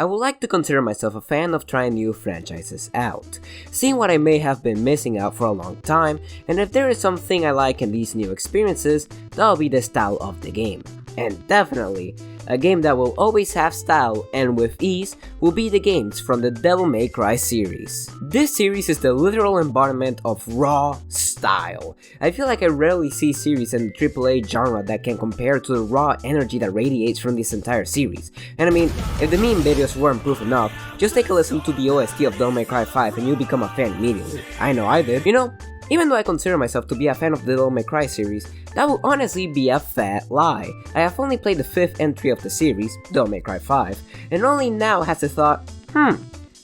I would like to consider myself a fan of trying new franchises out, seeing what I may have been missing out for a long time, and if there is something I like in these new experiences, that'll be the style of the game. And definitely, a game that will always have style and with ease will be the games from the Devil May Cry series. This series is the literal embodiment of raw style. I feel like I rarely see series in the AAA genre that can compare to the raw energy that radiates from this entire series. And I mean, if the meme videos weren't proof enough, just take a listen to the OST of Devil May Cry 5 and you'll become a fan immediately. I know I did. You know, even though I consider myself to be a fan of the Devil May Cry series, that will honestly be a fat lie. I have only played the 5th entry of the series, Devil May Cry 5, and only now has the thought,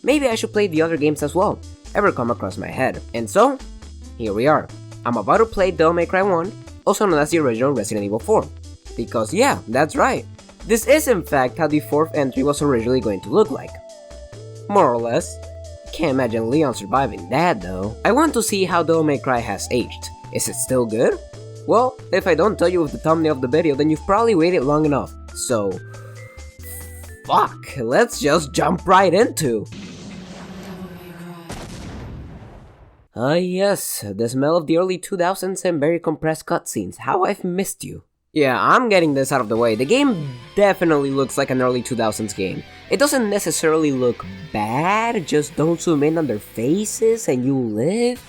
maybe I should play the other games as well, ever come across my head. And so, here we are. I'm about to play Devil May Cry 1, also known as the original Resident Evil 4. Because yeah, that's right. This is in fact how the 4th entry was originally going to look like. More or less. Can't imagine Leon surviving that though. I want to see how Devil May Cry has aged. Is it still good? Well, if I don't tell you with the thumbnail of the video, then you've probably waited long enough. So, fuck, let's just jump right into. Yes, the smell of the early 2000s and very compressed cutscenes. How I've missed you. Yeah, I'm getting this out of the way. The game definitely looks like an early 2000s game. It doesn't necessarily look bad, just don't zoom in on their faces and you live.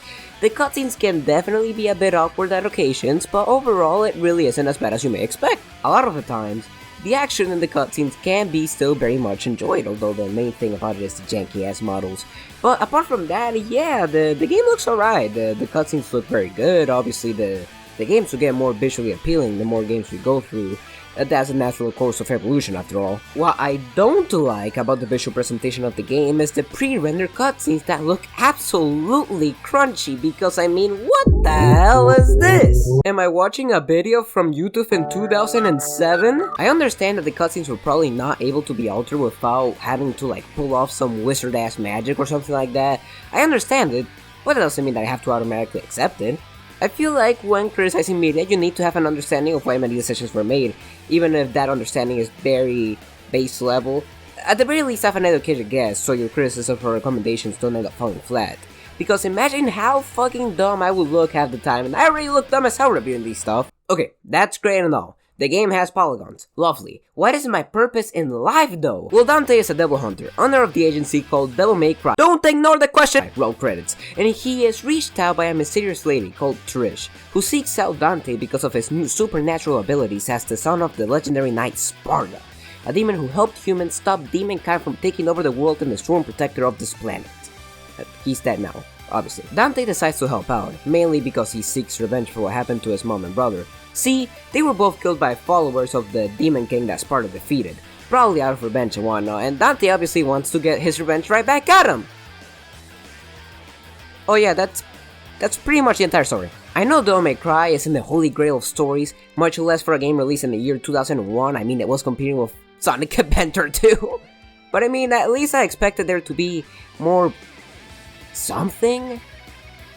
The cutscenes can definitely be a bit awkward at occasions, but overall it really isn't as bad as you may expect. A lot of the times, the action in the cutscenes can be still very much enjoyed, although the main thing about it is the janky ass models. But apart from that, yeah, the game looks alright. The cutscenes look very good. Obviously the games will get more visually appealing the more games we go through. That's a natural course of evolution after all. What I don't like about the visual presentation of the game is the pre-rendered cutscenes that look absolutely crunchy, because I mean, what the hell is this? Am I watching a video from YouTube in 2007? I understand that the cutscenes were probably not able to be altered without having to like pull off some wizard ass magic or something like that. I understand it, but that doesn't mean that I have to automatically accept it. I feel like when criticizing media, you need to have an understanding of why many decisions were made, even if that understanding is very base level. At the very least, have an educated guess, so your criticism or recommendations don't end up falling flat. Because imagine how fucking dumb I would look half the time, and I already look dumb as hell reviewing these stuff. Okay, that's great and all. The game has polygons. Lovely. What is my purpose in life though? Well, Dante is a devil hunter, owner of the agency called Devil May Cry. Don't ignore the question! Roll credits. And he is reached out by a mysterious lady called Trish, who seeks out Dante because of his new supernatural abilities as the son of the legendary knight Sparta, a demon who helped humans stop demonkind from taking over the world and the sworn protector of this planet. He's dead now, obviously. Dante decides to help out, mainly because he seeks revenge for what happened to his mom and brother. See, they were both killed by followers of the Demon King that Sparta defeated, probably out of revenge and whatnot, and Dante obviously wants to get his revenge right back at him! Oh yeah, that's pretty much the entire story. I know Devil May Cry isn't the holy grail of stories, much less for a game released in the year 2001, I mean it was competing with Sonic Adventure 2. But I mean, at least I expected there to be more something?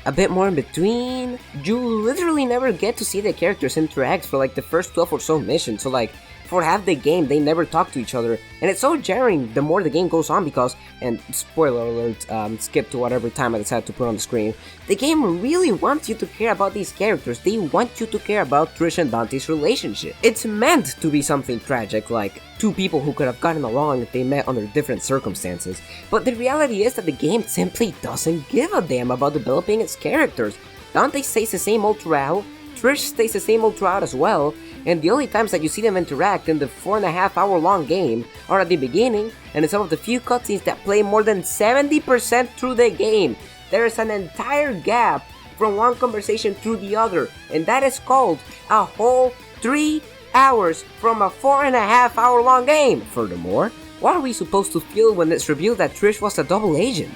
A bit more in between. You literally never get to see the characters interact for like the first 12 or so missions, so like for half the game they never talk to each other, and it's so jarring the more the game goes on because, and spoiler alert, skip to whatever time I decide to put on the screen, the game really wants you to care about these characters. They want you to care about Trish and Dante's relationship. It's meant to be something tragic, like two people who could have gotten along if they met under different circumstances, but the reality is that the game simply doesn't give a damn about developing its characters. Dante stays the same old throughout, Trish stays the same old throughout as well, and the only times that you see them interact in the 4.5 hour long game are at the beginning and in some of the few cutscenes that play more than 70% through the game. There is an entire gap from one conversation through the other, and that is called a whole 3 hours from a 4.5 hour long game. Furthermore, what are we supposed to feel when it's revealed that Trish was a double agent?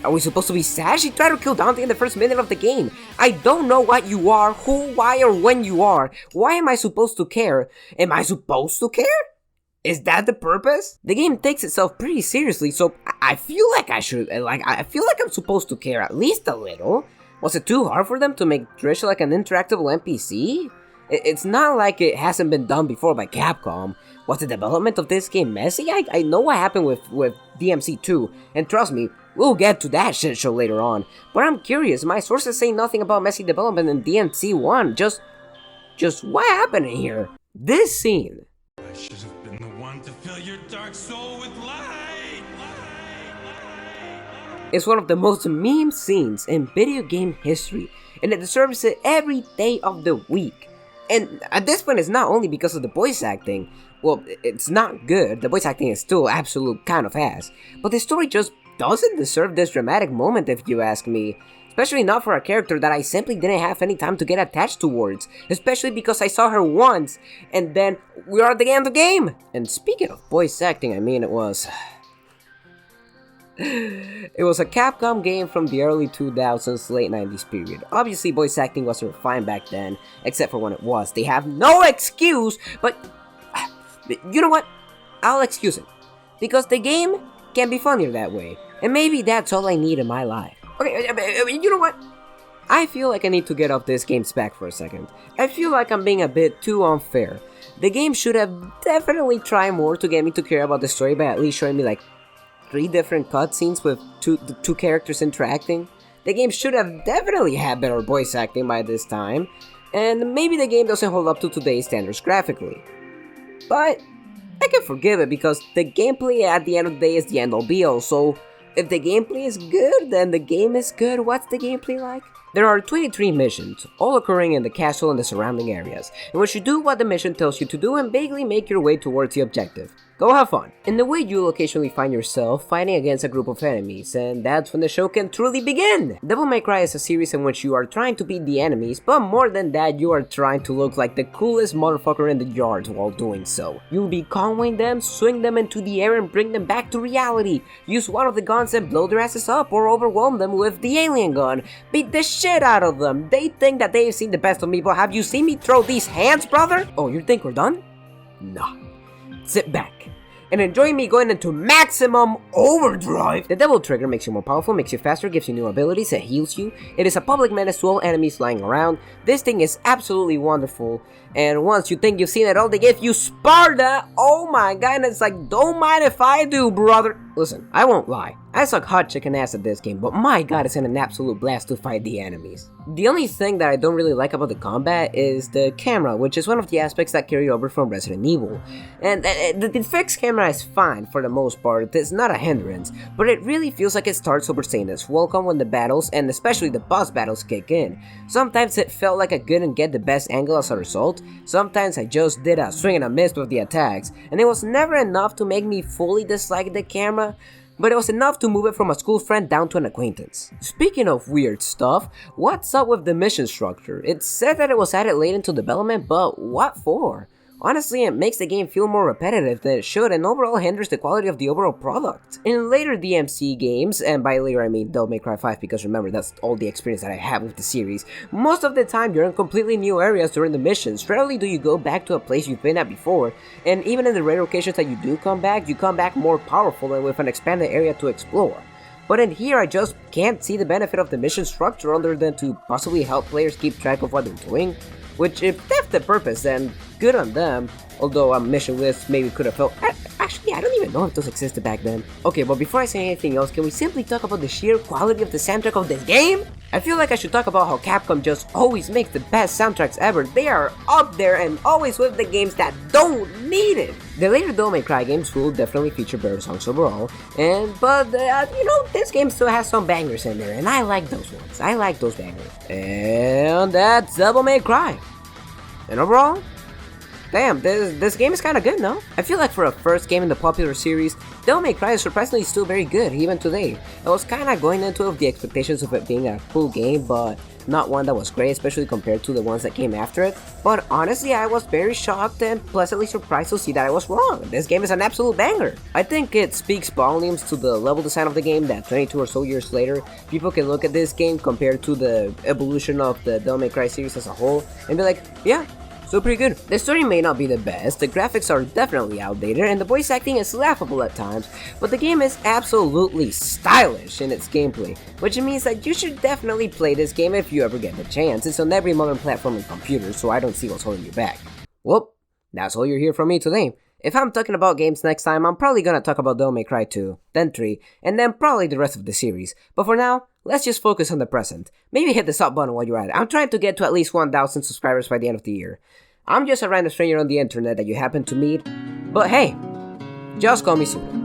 Are we supposed to be sad she tried to kill Dante in the first minute of the game? I don't know what you are, who, why, or when you are. Why am I supposed to care? Am I supposed to care? Is that the purpose? The game takes itself pretty seriously, so I feel like I should, I feel like I'm supposed to care at least a little. Was it too hard for them to make Trish like an interactable NPC? It's not like it hasn't been done before by Capcom. Was the development of this game messy? I know what happened with DMC2, and trust me, we'll get to that shit show later on. But I'm curious, my sources say nothing about messy development in DMC1. Just what happened in here? This scene. I should have been the one to fill your dark soul with light. It's one of the most meme scenes in video game history, and it deserves it every day of the week. And at this point, it's not only because of the voice acting. Well, it's not good, the voice acting is still absolute kind of ass, but the story just doesn't deserve this dramatic moment if you ask me. Especially not for a character that I simply didn't have any time to get attached towards, especially because I saw her once, and then we are at the end of the game! And speaking of voice acting, I mean, it was a Capcom game from the early 2000s, late 90s period. Obviously, voice acting wasn't refined back then, except for when it was. They have no excuse, but you know what? I'll excuse it. Because the game can be funnier that way, and maybe that's all I need in my life. Okay, you know what? I feel like I need to get off this game's back for a second. I feel like I'm being a bit too unfair. The game should have definitely tried more to get me to care about the story by at least showing me like 3 different cutscenes with two characters interacting. The game should have definitely had better voice acting by this time, and maybe the game doesn't hold up to today's standards graphically. But I can forgive it because the gameplay at the end of the day is the end all be all, so if the gameplay is good, then the game is good. What's the gameplay like? There are 23 missions, all occurring in the castle and the surrounding areas, in which you do what the mission tells you to do and vaguely make your way towards the objective. Go have fun. In the way, you'll occasionally find yourself fighting against a group of enemies, and that's when the show can truly begin! Devil May Cry is a series in which you are trying to beat the enemies, but more than that, you are trying to look like the coolest motherfucker in the yard while doing so. You'll be convoying them, swing them into the air and bring them back to reality. Use one of the guns and blow their asses up or overwhelm them with the alien gun. Beat the shit out of them. They think that they've seen the best of me, but have you seen me throw these hands, brother? Oh, you think we're done? Nah. Sit back and enjoy me going into maximum overdrive. The Devil Trigger makes you more powerful, makes you faster, gives you new abilities, it heals you. It is a public menace to all enemies lying around. This thing is absolutely wonderful. And once you think you've seen it all, they give you Sparta. Oh my god, and it's like, don't mind if I do, brother. Listen, I won't lie. I suck hot chicken ass at this game, but my god, it's an absolute blast to fight the enemies. The only thing that I don't really like about the combat is the camera, which is one of the aspects that carry over from Resident Evil. And the fixed camera is fine for the most part, it's not a hindrance, but it really feels like it starts overstaying its welcome when the battles, and especially the boss battles, kick in. Sometimes it felt like I couldn't get the best angle as a result, sometimes I just did a swing and a miss with the attacks, and it was never enough to make me fully dislike the camera, but it was enough to move it from a school friend down to an acquaintance. Speaking of weird stuff, what's up with the mission structure? It's said that it was added late into development, but what for? Honestly, it makes the game feel more repetitive than it should and overall hinders the quality of the overall product. In later DMC games, and by later I mean Devil May Cry 5 because remember that's all the experience that I have with the series, most of the time you're in completely new areas during the missions. Rarely do you go back to a place you've been at before, and even in the rare occasions that you do come back more powerful and with an expanded area to explore. But in here I just can't see the benefit of the mission structure other than to possibly help players keep track of what they're doing. Which, if that's the purpose, then good on them. Although a mission list maybe could have felt... Actually, I don't even know if those existed back then. Okay, but before I say anything else, can we simply talk about the sheer quality of the soundtrack of this game? I feel like I should talk about how Capcom just always makes the best soundtracks ever. They are up there and always with the games that don't need it. The later Devil May Cry games will definitely feature better songs overall, but you know, this game still has some bangers in there, and I like those ones. I like those bangers. And that's Devil May Cry. And overall, damn, this game is kinda good, no? I feel like for a first game in the popular series, Devil May Cry is surprisingly still very good, even today. I was kinda going into it with the expectations of it being a cool game, but not one that was great, especially compared to the ones that came after it. But honestly, I was very shocked and pleasantly surprised to see that I was wrong. This game is an absolute banger. I think it speaks volumes to the level design of the game that 22 or so years later, people can look at this game compared to the evolution of the Devil May Cry series as a whole and be like, yeah, So pretty good. The story may not be the best, the graphics are definitely outdated, and the voice acting is laughable at times, but the game is absolutely stylish in its gameplay, which means that you should definitely play this game if you ever get the chance. It's on every modern platform and computer, so I don't see what's holding you back. Well, that's all you're here from me today. If I'm talking about games next time, I'm probably gonna talk about Devil May Cry 2, then 3, and then probably the rest of the series. But for now, let's just focus on the present. Maybe hit the sub button while you're at it. I'm trying to get to at least 1,000 subscribers by the end of the year. I'm just a random stranger on the internet that you happen to meet, but hey, just call me Zudo.